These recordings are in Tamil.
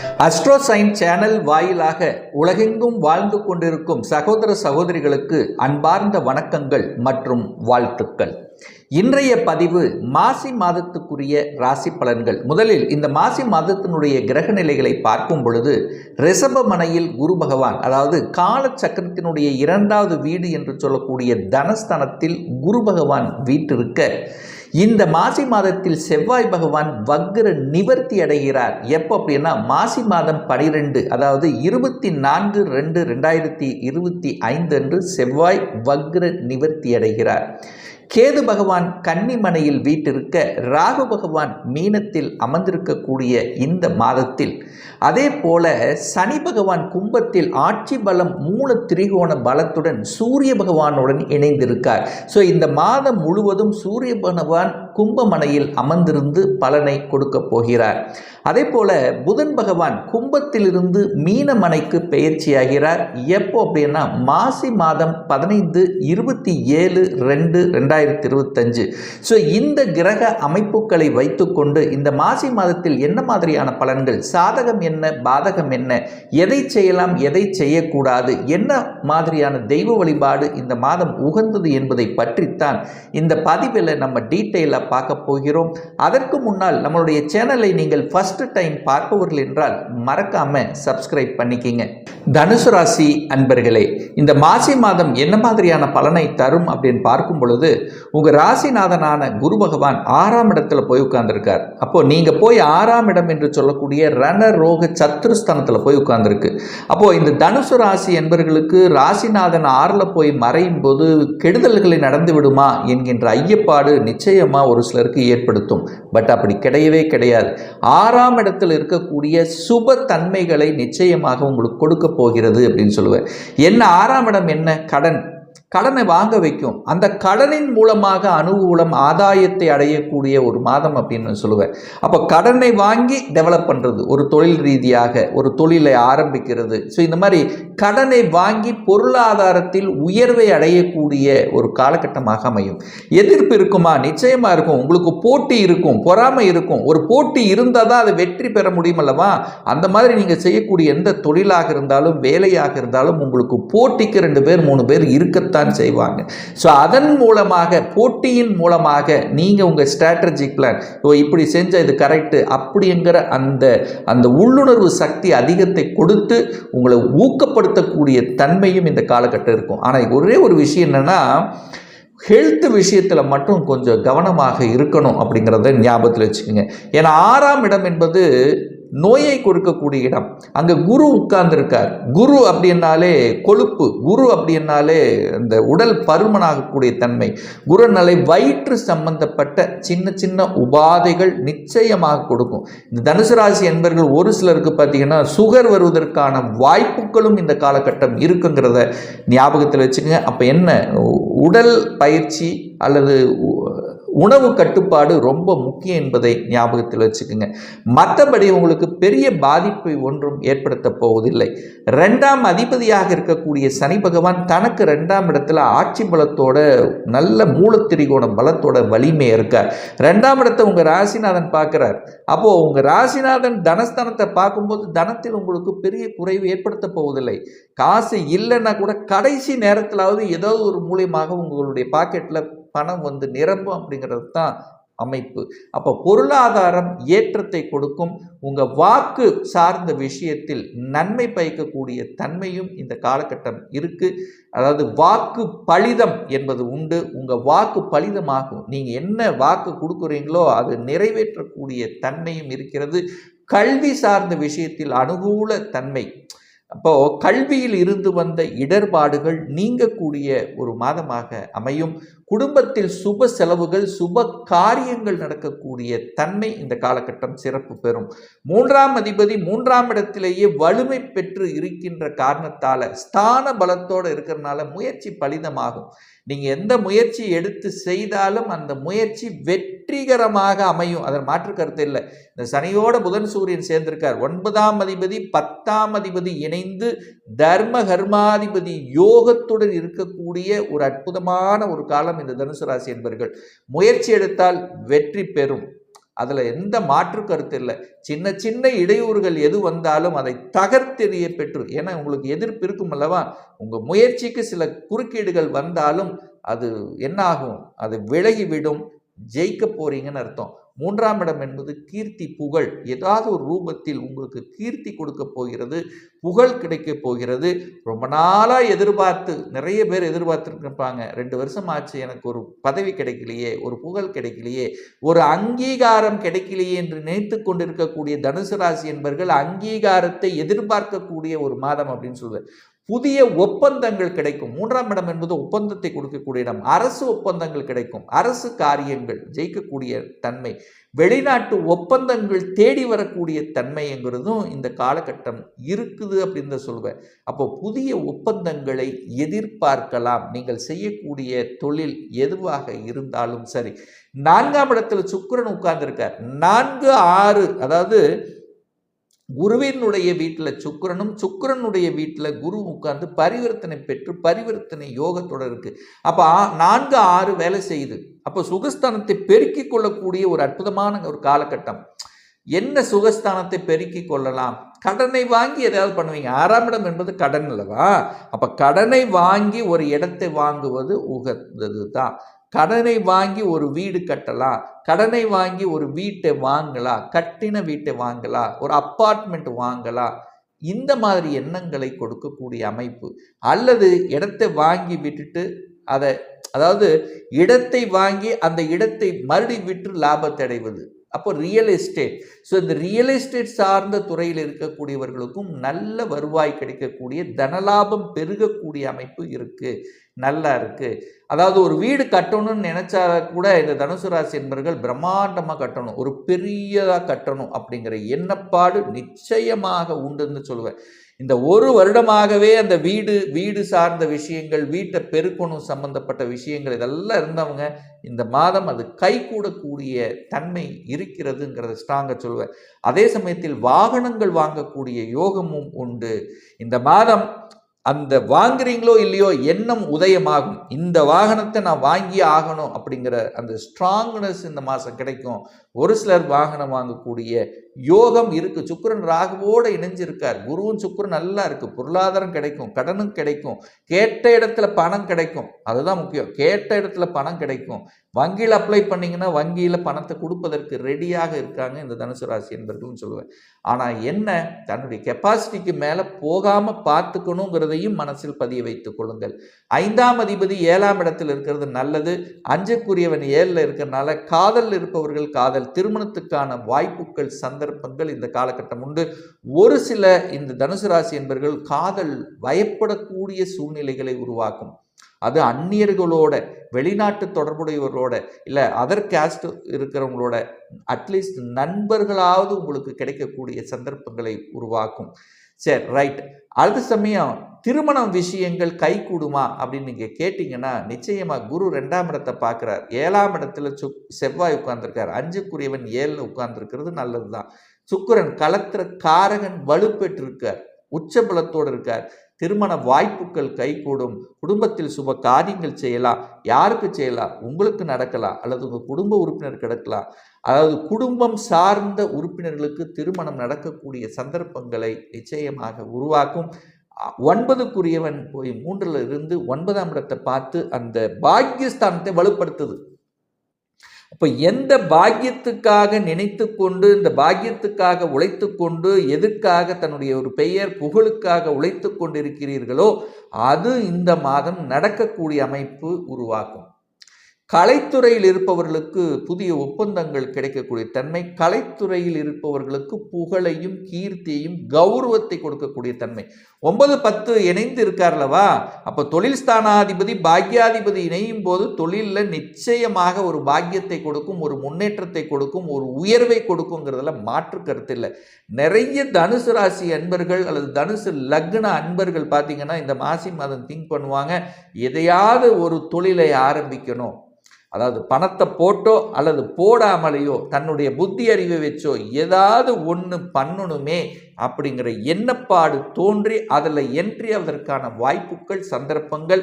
அஸ்ட்ரோ சைன் சேனல் வாயிலாக உலகெங்கும் வாழ்ந்து கொண்டிருக்கும் சகோதர சகோதரிகளுக்கு அன்பார்ந்த வணக்கங்கள் மற்றும் வாழ்த்துக்கள். இன்றைய பதிவு மாசி மாதத்துக்குரிய ராசி பலன்கள். முதலில் இந்த மாசி மாதத்தினுடைய கிரக நிலைகளை பார்க்கும் பொழுது ரிஷபமனையில் குரு பகவான், அதாவது கால சக்கரத்தினுடைய இரண்டாவது வீடு என்று சொல்லக்கூடிய தனஸ்தானத்தில் குரு பகவான் வீற்றிருக்க, இந்த மாசி மாதத்தில் செவ்வாய் பகவான் வக்ர நிவர்த்தி அடைகிறார். எப்போ அப்படின்னா மாசி மாதம் 12, அதாவது 24/2/2025 அன்று செவ்வாய் வக்ர நிவர்த்தி அடைகிறார். கேது பகவான் கன்னிமனையில் வீட்டிருக்க, ராகு பகவான் மீனத்தில் அமர்ந்திருக்கக்கூடிய இந்த மாதத்தில், அதே போல சனி பகவான் கும்பத்தில் ஆட்சி பலம் மூல திரிகோண பலத்துடன் சூரிய பகவானுடன் இணைந்திருக்கார். ஸோ இந்த மாதம் முழுவதும் சூரிய பகவான் கும்பமனையில் அமர்ந்திருந்து பலனை கொடுக்க போகிறார். அதே போல புதன் பகவான் கும்பத்திலிருந்து மீனமனைக்கு பெயர்ச்சியாகிறார். எப்போ அப்படின்னா மாசி மாதம் 15/27/2025. ஸோ இந்த கிரக அமைப்புகளை வைத்துக்கொண்டு இந்த மாசி மாதத்தில் என்ன மாதிரியான பலன்கள், சாதகம் என்ன, பாதகம் என்ன, எதை செய்யலாம், எதை செய்யக்கூடாது, என்ன மாதிரியான தெய்வ வழிபாடு இந்த மாதம் உகந்தது என்பதை பற்றித்தான் இந்த பதிவில் நம்ம டீட்டெயிலாக பார்க்க போகிறோம். அதற்கு முன்னால் நம்மளுடைய சேனலை நீங்கள் ஃபர்ஸ்ட் டைம் பார்ப்பவர்கள் என்றால் மறக்காம சப்ஸ்கிரைப் பண்ணிக்கிங்க. தனுசு ராசி அன்பர்களே, இந்த மாசி மாதம் என்ன மாதிரியான பலனை தரும் அப்படின்னு பார்க்கும் பொழுது, உங்க ராசிநாதனான குரு பகவான் 6ஆம் இடத்துல போய் உட்கார்ந்துருக்கார். அப்போ நீங்க போய் 6ஆம் இடம் என்று சொல்லக்கூடிய ரண ரோக சத்துருஸ்தானத்துல போய் உட்கார்ந்துருக்கு. அப்போ இந்த தனுசு ராசி என்பவர்களுக்கு ராசிநாதன் 6ல் போய் மறையும் போது கெடுதல்களை நடந்து விடுமா என்கின்ற ஐயப்பாடு நிச்சயமா ஒரு சிலருக்கு ஏற்படுத்தும். பட் அப்படி கிடையவே கிடையாது. 6ஆம் இடத்தில் இருக்கக்கூடிய சுப தன்மைகளை நிச்சயமாக உங்களுக்கு கொடுக்க போகிறது அப்படின்னு சொல்லுவேன். என்ன 6ஆம் இடம் என்ன? கடனை வாங்க வைக்கும். அந்த கடனின் மூலமாக அனுகூலம், ஆதாயத்தை அடையக்கூடிய ஒரு மாதம் அப்படின்னு சொல்லுவேன். அப்போ கடனை வாங்கி டெவலப் பண்ணுறது, ஒரு தொழில் ரீதியாக ஒரு தொழிலை ஆரம்பிக்கிறது. ஸோ இந்த மாதிரி கடனை வாங்கி பொருளாதாரத்தில் உயர்வை அடையக்கூடிய ஒரு காலகட்டமாக அமையும். எதிர்ப்பு இருக்குமா? நிச்சயமாக இருக்கும். உங்களுக்கு போட்டி இருக்கும், பொறாமை இருக்கும். ஒரு போட்டி இருந்தால் தான் அதை வெற்றி பெற முடியும் அல்லவா? அந்த மாதிரி நீங்கள் செய்யக்கூடிய எந்த தொழிலாக இருந்தாலும் வேலையாக இருந்தாலும் உங்களுக்கு போட்டிக்கு 2 பேர் 3 பேர் இருக்கத்தான் செய்வாங்க. ஸோ அதன் மூலமாக, போட்டியின் மூலமாக நீங்கள் உங்கள் ஸ்ட்ராட்டஜிக் பிளான், இப்படி செஞ்சால் இது கரெக்டு அப்படிங்கிற அந்த உள்ளுணர்வு சக்தி அதிகத்தை கொடுத்து உங்களை ஊக்கப்படுத்தக்கூடிய தன்மையும் இந்த காலகட்டம் இருக்கும். ஆனால் ஒரே ஒரு விஷயம் என்னன்னா, ஹெல்த் விஷயத்தில் மட்டும் கொஞ்சம் கவனமாக இருக்கணும் அப்படிங்கிறத ஞாபகத்தில் வச்சுக்கோங்க. ஏன்னா 6ஆம் இடம் என்பது நோயை கொடுக்கக்கூடிய இடம். அங்கே குரு உட்கார்ந்துருக்கார். குரு அப்படின்னாலே கொழுப்பு, குரு அப்படின்னாலே இந்த உடல் பருமனாகக்கூடிய தன்மை, குருநாளை வயிற்று சம்பந்தப்பட்ட சின்ன சின்ன உபாதைகள் நிச்சயமாக கொடுக்கும். இந்த தனுசு ராசி என்பவர்கள் ஒரு சிலருக்கு பார்த்தீங்கன்னா சுகர் வருவதற்கான வாய்ப்புகளும் இந்த காலகட்டம் இருக்குங்கிறத ஞாபகத்தில் வச்சுக்கோங்க. அப்போ என்ன, உடல் பயிற்சி அல்லது உணவு கட்டுப்பாடு ரொம்ப முக்கியம் என்பதை ஞாபகத்தில் வச்சுக்கோங்க. மற்றபடி உங்களுக்கு பெரிய பாதிப்பை ஒன்றும் ஏற்படுத்த போவதில்லை. 2ஆம் அதிபதியாக இருக்கக்கூடிய சனி பகவான் தனக்கு 2ஆம் இடத்துல ஆட்சி பலத்தோட, நல்ல மூலத்திரிகோண பலத்தோட வலிமையாக இருக்கார். 2ஆம் இடத்தை உங்கள் ராசிநாதன் பார்க்குறார். அப்போது உங்கள் ராசிநாதன் தனஸ்தானத்தை பார்க்கும்போது தனத்தில் உங்களுக்கு பெரிய குறைவு ஏற்படுத்த போவதில்லை. காசு இல்லைன்னா கூட கடைசி நேரத்திலாவது ஏதாவது ஒரு மூலியமாக உங்களுடைய பாக்கெட்டில் பணம் வந்து நிரம்பும் அப்படிங்கிறது தான் அமைப்பு. அப்போ பொருளாதாரம் ஏற்றத்தை கொடுக்கும். உங்கள் வாக்கு சார்ந்த விஷயத்தில் நன்மை பயக்கக்கூடிய தன்மையும் இந்த காலகட்டம் இருக்குது. அதாவது வாக்கு பலிதம் என்பது உண்டு. உங்கள் வாக்கு பலிதமாகும். நீங்கள் என்ன வாக்கு கொடுக்குறீங்களோ அது நிறைவேற்றக்கூடிய தன்மையும் இருக்கிறது. கல்வி சார்ந்த விஷயத்தில் அனுகூல தன்மை. அப்போது கல்வியில் இருந்து வந்த இடர்பாடுகள் நீங்கக்கூடிய ஒரு மாதமாக அமையும். குடும்பத்தில் சுப செலவுகள், சுப காரியங்கள் நடக்கக்கூடிய தன்மை இந்த காலகட்டம் சிறப்பு பெறும். 3ஆம் அதிபதி 3ஆம் இடத்திலேயே வலிமை பெற்று இருக்கின்ற காரணத்தால், ஸ்தான பலத்தோடு இருக்கிறதுனால முயற்சி பலிதமாகும். நீங்கள் எந்த முயற்சி எடுத்து செய்தாலும் அந்த முயற்சி வெற்றிகரமாக அமையும். அதன் மாற்று கருத்து இல்லை. இந்த சனியோட புதன் சூரியன் சேர்ந்திருக்கார். 9ஆம் அதிபதி 10ஆம் அதிபதி இணைந்து தர்ம கர்மாதிபதி யோகத்துடன் இருக்கக்கூடிய ஒரு அற்புதமான ஒரு காலம் இந்த தனுசு ராசி என்பவர்கள். முயற்சி எடுத்தால் வெற்றி பெறும். அதில் எந்த மாற்று கருத்து இல்லை. சின்ன சின்ன இடையூறுகள் எது வந்தாலும் அதை தகர்த்தெறிய பெற்று, ஏன்னா உங்களுக்கு எதிர்ப்பு இருக்கும் அல்லவா, உங்கள் முயற்சிக்கு சில குறுக்கீடுகள் வந்தாலும் அது என்ன ஆகும், அது விலகிவிடும், ஜெயிக்க போறீங்கன்னு அர்த்தம். 3ஆம் இடம் என்பது கீர்த்தி, புகழ். ஏதாவது ஒரு ரூபத்தில் உங்களுக்கு கீர்த்தி கொடுக்க போகிறது, புகழ் கிடைக்க போகிறது. ரொம்ப நாளாக எதிர்பார்த்து, நிறைய பேர் எதிர்பார்த்துருப்பாங்க, 2 வருஷம் ஆச்சு எனக்கு ஒரு பதவி கிடைக்கலையே, ஒரு புகழ் கிடைக்கலையே, ஒரு அங்கீகாரம் கிடைக்கலையே என்று நினைத்து கொண்டிருக்கக்கூடிய தனுசு ராசி என்பவர்கள் அங்கீகாரத்தை எதிர்பார்க்கக்கூடிய ஒரு மாதம் அப்படின்னு சொல்லுவேன். புதிய ஒப்பந்தங்கள் கிடைக்கும். 3ஆம் இடம் என்பது ஒப்பந்தத்தை கொடுக்கக்கூடிய இடம். அரசு ஒப்பந்தங்கள் கிடைக்கும், அரசு காரியங்கள் ஜெயிக்கக்கூடிய தன்மை, வெளிநாட்டு ஒப்பந்தங்கள் தேடி வரக்கூடிய தன்மைங்கிறதும் இந்த காலகட்டம் இருக்குது அப்படின்னு சொல்லுவேன். அப்போ புதிய ஒப்பந்தங்களை எதிர்பார்க்கலாம். நீங்கள் செய்யக்கூடிய தொழில் எதுவாக இருந்தாலும் சரி. 4ஆம் இடத்துல சுக்கிரன் உட்கார்ந்திருக்கார். 4, 6, அதாவது குருவினுடைய வீட்டில் சுக்கிரனும், சுக்கிரனுடைய வீட்டில் குரு உட்கார்ந்து பரிவர்த்தனை பெற்று பரிவர்த்தனை யோகத்தோட இருக்கு. அப்போ 4, 6 வேலை செய்யுது. அப்போ சுகஸ்தானத்தை பெருக்கிக் கொள்ளக்கூடிய ஒரு அற்புதமான ஒரு காலகட்டம். என்ன சுகஸ்தானத்தை பெருக்கிக் கொள்ளலாம்? கடனை வாங்கி எதாவது பண்ணுவீங்க. 6ஆம் இடம் என்பது கடன் அல்லவா? அப்போ கடனை வாங்கி ஒரு இடத்தை வாங்குவது உகந்தது தான். கடனை வாங்கி ஒரு வீடு கட்டலாம், கடனை வாங்கி ஒரு வீட்டை வாங்கலாம், கட்டின வீட்டை வாங்கலாம், ஒரு அப்பார்ட்மெண்ட் வாங்கலாம். இந்த மாதிரி எண்ணங்களை கொடுக்கக்கூடிய அமைப்பு. அல்லது இடத்தை வாங்கி விட்டுட்டு அதாவது இடத்தை வாங்கி அந்த இடத்தை மறுபடி விற்று லாபத்தை அடைவது. அப்போ ரியல் எஸ்டேட். ஸோ இந்த ரியல் எஸ்டேட் சார்ந்த துறையில் இருக்கக்கூடியவர்களுக்கும் நல்ல வருவாய் கிடைக்கக்கூடிய, தனலாபம் பெருகக்கூடிய அமைப்பு இருக்குது, நல்லா இருக்குது. அதாவது ஒரு வீடு கட்டணும்னு நினச்சா கூட இந்த தனுசு ராசி என்பவர்கள் பிரம்மாண்டமாக கட்டணும், ஒரு பெரியதாக கட்டணும் அப்படிங்கிற எண்ணப்பாடு நிச்சயமாக உண்டுன்னு சொல்லுவேன். இந்த ஒரு வருடமாகவே அந்த வீடு சார்ந்த விஷயங்கள், வீட்டை பெருக்கணும் சம்பந்தப்பட்ட விஷயங்கள் இதெல்லாம் இருந்தவங்க இந்த மாதம் அது கைகூடக்கூடிய தன்மை இருக்கிறதுங்கிறத ஸ்ட்ராங்காக சொல்லுவேன். அதே சமயத்தில் வாகனங்கள் வாங்கக்கூடிய யோகமும் உண்டு. இந்த மாதம் அந்த வாங்குறீங்களோ இல்லையோ எண்ணம் உதயமாகும். இந்த வாகனத்தை நான் வாங்கி ஆகணும் அப்படிங்கிற அந்த ஸ்ட்ராங்னஸ் இந்த மாதம் கிடைக்கும். ஒரு சிலர் வாகனம் வாங்கக்கூடிய யோகம் இருக்குது. சுக்கிரன் ராகுவோடு இணைஞ்சிருக்கார். குருவும் சுக்கிரன் நல்லா இருக்குது. பொருளாதாரம் கிடைக்கும், கடனும் கிடைக்கும், கேட்ட இடத்துல பணம் கிடைக்கும். அதுதான் முக்கியம். கேட்ட இடத்துல பணம் கிடைக்கும். வங்கியில் அப்ளை பண்ணிங்கன்னா வங்கியில் பணத்தை கொடுப்பதற்கு ரெடியாக இருக்காங்க இந்த தனுசு ராசி என்பவர்கள்னு சொல்லுவேன். ஆனால் என்ன, தன்னுடைய கெப்பாசிட்டிக்கு மேலே போகாமல் பார்த்துக்கணுங்கிறதையும் மனசில் பதிய வைத்துக் கொள்ளுங்கள். 5ஆம் அதிபதி 7ஆம் இடத்தில் இருக்கிறது நல்லது. 5க்குரியவன் 7ல் இருக்கிறதுனால காதல் இருப்பவர்கள் காதல், திருமணத்துக்கான வாய்ப்புகள், சந்தர்ப்பங்கள் இந்த காலகட்டம் உண்டு. ஒரு சில இந்த தனுசு ராசி என்பவர்கள் காதல் பயப்படக்கூடிய சூழ்நிலைகளை உருவாக்கும். அது அந்நியர்களோட, வெளிநாட்டு தொடர்புடையவர்களோட, இல்லை அதர் கேஸ்ட் இருக்கிறவங்களோட அட்லீஸ்ட் நண்பர்களாவது உங்களுக்கு கிடைக்கக்கூடிய சந்தர்ப்பங்களை உருவாக்கும். சரி, ரைட். அடுத்த சமயம் திருமணம் விஷயங்கள் கை கூடுமா அப்படின்னு நீங்கள் கேட்டிங்கன்னா, நிச்சயமாக குரு 2ஆம் இடத்தை பார்க்குறார். 7ஆம் இடத்துல செவ்வாய் உட்கார்ந்துருக்கார். 5க்குரியவன் 7ல் உட்கார்ந்துருக்கிறது நல்லது தான். சுக்கிரன் களத்திர காரகன் வலுப்பெற்றிருக்கார், உச்சபலத்தோடு இருக்கார். திருமண வாய்ப்புகள் கைகூடும். குடும்பத்தில் சுப காரியங்கள் செய்யலாம். யாருக்கு செய்யலாம்? உங்களுக்கு நடக்கலாம், அல்லது உங்கள் குடும்ப உறுப்பினர் கிடக்கலாம். அதாவது குடும்பம் சார்ந்த உறுப்பினர்களுக்கு திருமணம் நடக்கக்கூடிய சந்தர்ப்பங்களை நிச்சயமாக உருவாக்கும். 9க்குரியவன் போய் 3ல் இருந்து 9ஆம் இடத்தை பார்த்து அந்த பாக்கியஸ்தானத்தை வலுப்படுத்துது. அப்போ எந்த பாக்கியத்துக்காக நினைத்து கொண்டு, இந்த பாக்கியத்துக்காக உழைத்து கொண்டு, எதுக்காக தன்னுடைய ஒரு பெயர் புகழுக்காக உழைத்து கொண்டிருக்கிறீர்களோ அது இந்த மாதம் நடக்கக்கூடிய அமைப்பு உருவாக்கும். கலைத்துறையில் இருப்பவர்களுக்கு புதிய ஒப்பந்தங்கள் கிடைக்கக்கூடிய தன்மை, கலைத்துறையில் இருப்பவர்களுக்கு புகழையும் கீர்த்தியையும் கௌரவத்தை கொடுக்கக்கூடிய தன்மை. 9, 10 இணைந்து இருக்கார்லவா, அப்போ தொழில் ஸ்தானாதிபதி பாக்யாதிபதி இணையும் போது தொழிலில் நிச்சயமாக ஒரு பாக்கியத்தை கொடுக்கும், ஒரு முன்னேற்றத்தை கொடுக்கும், ஒரு உயர்வை கொடுக்குங்கிறதுல மாற்று கருத்து இல்லை. நிறைய தனுசு ராசி அன்பர்கள் அல்லது தனுசு லக்ன அன்பர்கள் பார்த்தீங்கன்னா இந்த மாசி மாதம் திங்க் பண்ணுவாங்க, எதையாவது ஒரு தொழிலை ஆரம்பிக்கணும், அதாவது பணத்தை போட்டோ அல்லது போடாமலையோ தன்னுடைய புத்தி அறிவை வச்சோ ஏதாவது ஒன்று பண்ணணுமே அப்படிங்கிற எண்ணப்பாடு தோன்றி அதில் என்ட்ரி ஆவதற்கான வாய்ப்புகள், சந்தர்ப்பங்கள்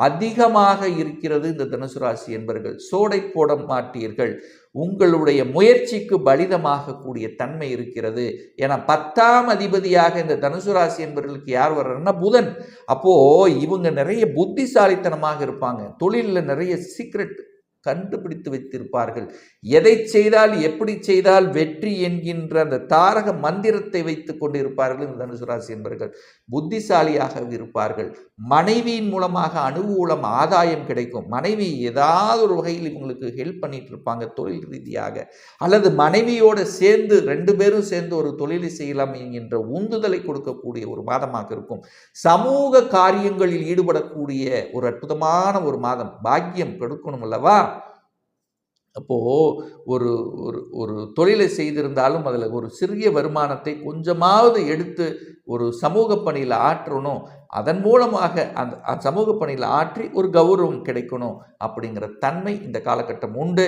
அதிகமாக இருக்கிறது. இந்த தனுசு ராசி என்பர்கள் சோடை போட மாட்டீர்கள். உங்களுடைய முயற்சிக்கு பலிதமாகக்கூடிய தன்மை இருக்கிறது. ஏன்னா 10ஆம் அதிபதியாக இந்த தனுசு ராசி என்பவர்களுக்கு யார் வர்றாருன்னா புதன். அப்போ இவங்க நிறைய புத்திசாலித்தனமாக இருப்பாங்க. தொழிலில் நிறைய சீக்ரெட் கண்டுபிடித்து வைத்திருப்பார்கள். எதை செய்தால் எப்படி செய்தால் வெற்றி என்கின்ற அந்த தாரக மந்திரத்தை வைத்துக் கொண்டிருப்பார்கள். இந்த தனுசு ராசி என்பவர்கள் புத்திசாலியாக இருப்பார்கள். மனைவியின் மூலமாக அனுகூலம் ஆதாயம் கிடைக்கும். மனைவி ஏதாவது ஒரு வகையில் இவங்களுக்கு ஹெல்ப் பண்ணிட்டு இருப்பாங்க தொழில் ரீதியாக, அல்லது மனைவியோடு சேர்ந்து 2 பேரும் சேர்ந்து ஒரு தொழிலை செய்யலாம் என்கின்ற உந்துதலை கொடுக்கக்கூடிய ஒரு மாதமாக இருக்கும். சமூக காரியங்களில் ஈடுபடக்கூடிய ஒரு அற்புதமான ஒரு மாதம். பாக்கியம் கொடுக்கணும் அல்லவா? அப்போது ஒரு ஒரு ஒரு தொழிலை செய்திருந்தாலும் அதில் ஒரு சிறிய வருமானத்தை கொஞ்சமாவது எடுத்து ஒரு சமூக பணியில் ஆற்றணும். அதன் மூலமாக அந்த சமூக பணியில் ஆற்றி ஒரு கௌரவம் கிடைக்கணும் அப்படிங்கிற தன்மை இந்த காலகட்டம் உண்டு.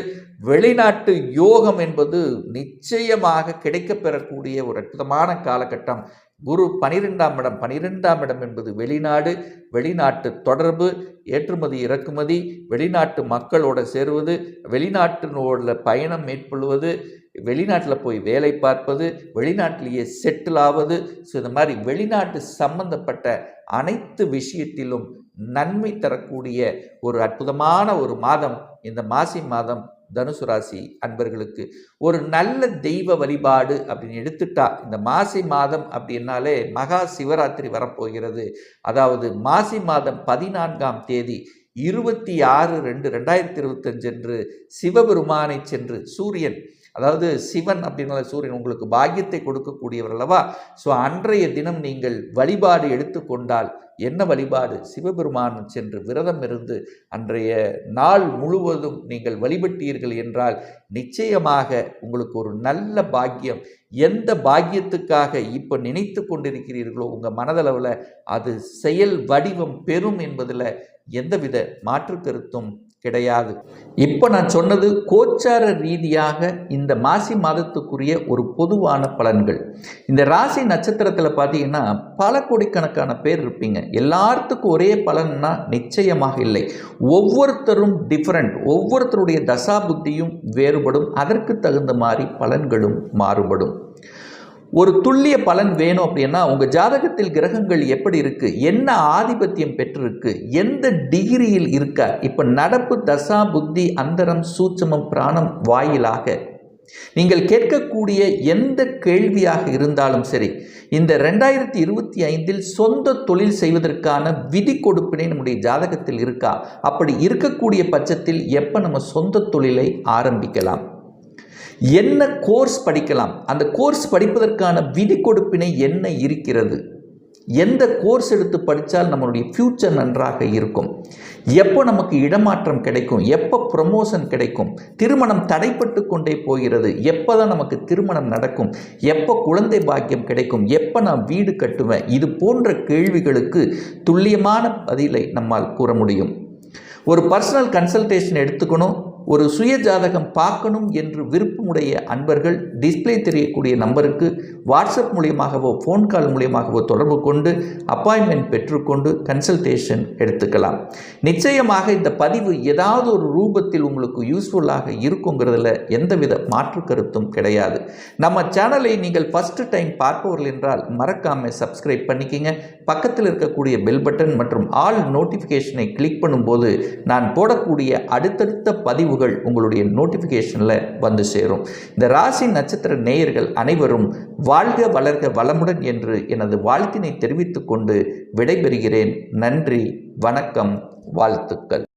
வெளிநாட்டு யோகம் என்பது நிச்சயமாக கிடைக்கப்பெறக்கூடிய ஒரு அற்புதமான காலகட்டம். குரு 12ஆம் இடம். 12ஆம் இடம் என்பது வெளிநாடு, வெளிநாட்டு தொடர்பு, ஏற்றுமதி இறக்குமதி, வெளிநாட்டு மக்களோட சேருவது, வெளிநாட்டினோட பயணம் மேற்கொள்வது, வெளிநாட்டில் போய் வேலை பார்ப்பது, வெளிநாட்டிலேயே செட்டில் ஆவது. ஸோ இந்த மாதிரி வெளிநாட்டு சம்பந்தப்பட்ட அனைத்து விஷயத்திலும் நன்மை தரக்கூடிய ஒரு அற்புதமான ஒரு மாதம் இந்த மாசி மாதம் தனுசு ராசி அன்பர்களுக்கு. ஒரு நல்ல தெய்வ வழிபாடு அப்படின்னு எடுத்துட்டா இந்த மாசி மாதம் அப்படின்னாலே மகா சிவராத்திரி வரப்போகிறது. அதாவது மாசி மாதம் 14ஆம் தேதி 26/2/2025 அன்று சிவபெருமானை சென்று சூரியன், அதாவது சிவன் அப்படின்னால சூரியன் உங்களுக்கு பாக்கியத்தை கொடுக்கக்கூடியவர் அல்லவா? ஸோ அன்றைய தினம் நீங்கள் வழிபாடு எடுத்துக்கொண்டால் என்ன வழிபாடு? சிவபெருமான் சென்று விரதம் இருந்து அன்றைய நாள் முழுவதும் நீங்கள் வழிபட்டீர்கள் என்றால் நிச்சயமாக உங்களுக்கு ஒரு நல்ல பாக்கியம். எந்த பாக்கியத்துக்காக இப்போ நினைத்து கொண்டிருக்கிறீர்களோ உங்கள் மனதளவில் அது செயல் வடிவம் பெறும் என்பதில் எந்தவித மாற்று கருத்தும் கிடையாது. இப்போ நான் சொன்னது கோச்சார ரீதியாக இந்த மாசி மாதத்துக்குரிய ஒரு பொதுவான பலன்கள். இந்த ராசி நட்சத்திரத்தில் பார்த்தீங்கன்னா பல கோடிக்கணக்கான பேர் இருப்பீங்க. எல்லாத்துக்கும் ஒரே பலன்னா நிச்சயமாக இல்லை. ஒவ்வொருத்தரும் டிஃப்ரெண்ட். ஒவ்வொருத்தருடைய தசாபுத்தியும் வேறுபடும். அதற்கு தகுந்த மாதிரி பலன்களும் மாறுபடும். ஒரு துல்லிய பலன் வேணும் அப்படின்னா உங்கள் ஜாதகத்தில் கிரகங்கள் எப்படி இருக்குது, என்ன ஆதிபத்தியம் பெற்றிருக்கு, எந்த டிகிரியில் இருக்கா, இப்போ நடப்பு தசா புத்தி அந்தரம் சூட்சமம் பிராணம் வாயிலாக நீங்கள் கேட்கக்கூடிய எந்த கேள்வியாக இருந்தாலும் சரி, இந்த 2025 சொந்த தொழில் செய்வதற்கான விதி கொடுப்பினை நம்முடைய ஜாதகத்தில் இருக்கா, அப்படி இருக்கக்கூடிய பட்சத்தில் எப்போ நம்ம சொந்த தொழிலை ஆரம்பிக்கலாம், என்ன கோர்ஸ் படிக்கலாம், அந்த கோர்ஸ் படிப்பதற்கான விதி கொடுப்பினை என்ன இருக்கிறது, எந்த கோர்ஸ் எடுத்து படித்தால் நம்மளுடைய ஃப்யூச்சர் நன்றாக இருக்கும், எப்போ நமக்கு இடமாற்றம் கிடைக்கும், எப்போ ப்ரமோஷன் கிடைக்கும், திருமணம் தடைப்பட்டு கொண்டே போகிறது, எப்போ தான் நமக்கு திருமணம் நடக்கும், எப்போ குழந்தை பாக்கியம் கிடைக்கும், எப்போ நான் வீடு கட்டுவேன், இது போன்ற கேள்விகளுக்கு துல்லியமான பதிலை நம்மால் கூற முடியும். ஒரு பர்சனல் கன்சல்டேஷன் எடுத்துக்கணும், ஒரு சுய ஜாதகம் பார்க்கணும் என்று விருப்பமுடைய அன்பர்கள் டிஸ்பிளே தெரியக்கூடிய நம்பருக்கு வாட்ஸ்அப் மூலியமாகவோ ஃபோன் கால் மூலியமாகவோ தொடர்பு கொண்டு அப்பாயின்மெண்ட் பெற்றுக்கொண்டு கன்சல்டேஷன் எடுத்துக்கலாம். நிச்சயமாக இந்த பதிவு ஏதாவது ஒரு ரூபத்தில் உங்களுக்கு யூஸ்ஃபுல்லாக இருக்குங்கிறதுல எந்தவித மாற்று கருத்தும் கிடையாது. நம்ம சேனலை நீங்கள் ஃபஸ்ட்டு டைம் பார்ப்பவர்கள் என்றால் மறக்காமல் சப்ஸ்கிரைப் பண்ணிக்கிங்க. பக்கத்தில் இருக்கக்கூடிய பெல் பட்டன் மற்றும் ஆல் நோட்டிஃபிகேஷனை கிளிக் பண்ணும்போது நான் போடக்கூடிய அடுத்தடுத்த பதிவு உங்களுடைய நோட்டிஃபிகேஷனில் வந்து சேரும். இந்த ராசி நட்சத்திர நேயர்கள் அனைவரும் வாழ்க வளர்க வளமுடன் என்று எனது வாழ்த்தினை தெரிவித்துக் கொண்டு விடைபெறுகிறேன். நன்றி, வணக்கம், வாழ்த்துக்கள்.